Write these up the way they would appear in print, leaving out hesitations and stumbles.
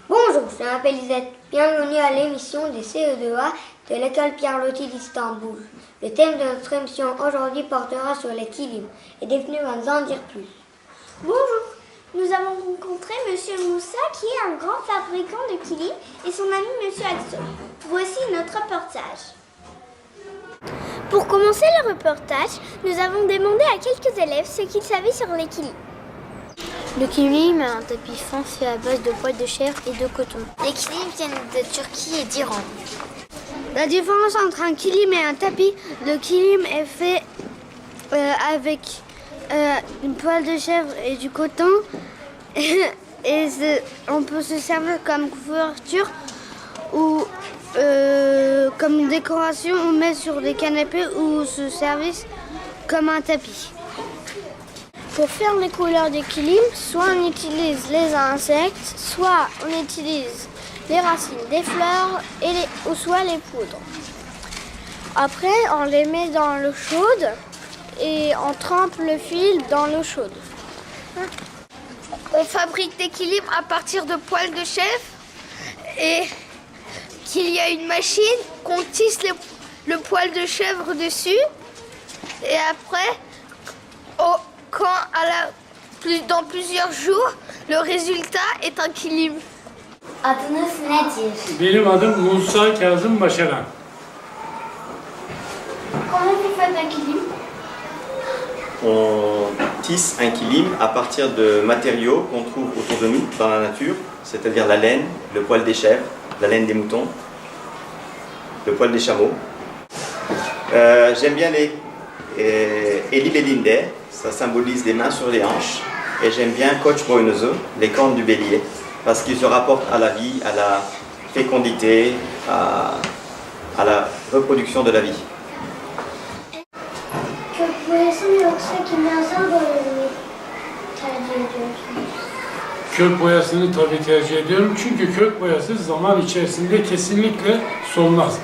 Bonjour, je m'appelle Lisette. Bienvenue à l'émission des CE2A de l'école Pierre-Loti d'Istanbul. Le thème de notre émission aujourd'hui portera sur les kilim. Et Daphné va nous en dire plus. Bonjour, nous avons rencontré Monsieur Moussa qui est un grand fabricant de kilim et son ami Monsieur Axel. Voici notre reportage. Pour commencer le reportage, nous avons demandé à quelques élèves ce qu'ils savaient sur les kilim. Le kilim est un tapis fin fait à base de poils de chèvre et de coton. Les kilims viennent de Turquie et d'Iran. La différence entre un kilim et un tapis, le kilim est fait avec une poil de chèvre et du coton. Et on peut se servir comme couverture ou comme une décoration, on met sur des canapés ou se servir comme un tapis. Pour faire les couleurs des kilim, soit on utilise les insectes, soit on utilise les racines des fleurs ou soit les poudres. Après, on les met dans l'eau chaude et on trempe le fil dans l'eau chaude. On fabrique des kilim à partir de poils de chèvre et qu'il y a une machine qu'on tisse le poil de chèvre dessus et après, dans plusieurs jours, le résultat est un kilim. Adınız nedir? Benim adım Musa Kazım Başaran. Comment vous faites un kilim? On tisse un kilim à partir de matériaux qu'on trouve autour de nous dans la nature, c'est-à-dire la laine, le poil des chèvres, la laine des moutons, le poil des chameaux. J'aime bien les Eli belinde, ça symbolise les mains sur les hanches. Et j'aime bien Koç boynuzu, les cornes du bélier, parce qu'ils se rapportent à la vie, à la fécondité, à la reproduction de la vie. Kök boyası mı yoksa kimyasal boya mı tercih ediyorsunuz? Kök boyasını tabii tercih ediyorum çünkü kök boyası zaman içerisinde kesinlikle solmaz.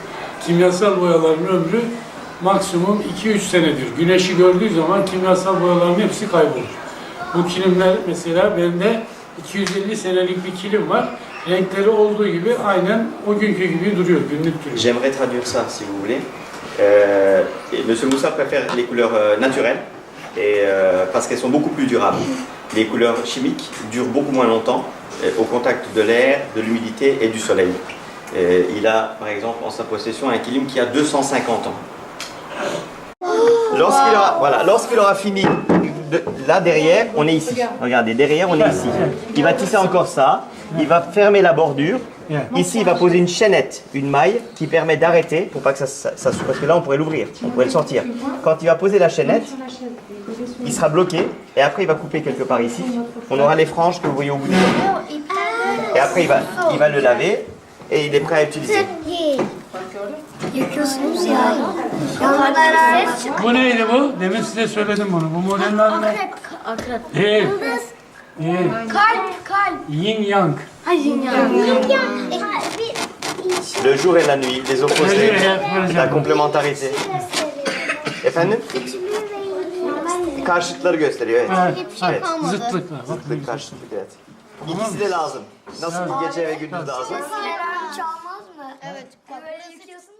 Kimyasal boyaların ömrü maksimum 2-3 senedir. Güneşi gördüğü zaman kimyasal boyaların hepsi kaybolur. Bu kilimler mesela bende 250 senelik bir kilim var. Renkleri olduğu gibi aynen o günkü gibi duruyor, günlük duruyor. J'aimerais traduire ça si vous voulez. Monsieur Moussa préfère les couleurs naturelles parce qu'elles sont beaucoup plus durables. Les couleurs chimiques durent beaucoup moins longtemps au contact de l'air, de l'humidité et du soleil. Il a par exemple en sa possession un kilim qui a 250 ans. Lorsqu'il aura fini, là derrière, on est ici. Regardez, derrière, on est ici. Il va tisser encore ça. Il va fermer la bordure. Ici, il va poser une chaînette, une maille qui permet d'arrêter pour pas que ça parce que là, on pourrait l'ouvrir, on pourrait le sortir. Quand il va poser la chaînette, il sera bloqué et après, il va couper quelque part ici. On aura les franges que vous voyez au bout du bout. Et après, il va le laver et il est prêt à utiliser. Yakıyorsunuz ya. Bu neydi bu? Demin size söyledim bunu. Bu modelin adı ne? Akrep. Değil. Değil. Kalp. Yin Yang. Le jour et la nuit, les opposés, la complémentarité. Efendim? Karşıtları gösteriyor, evet. Evet. Zıtlıklar. Bak, Zıtlık, karşıtlık, evet. İkisi de lazım. Nasıl gece ve gündüz lazım? Çalmaz mı? Evet. Böyle yakıyorsun.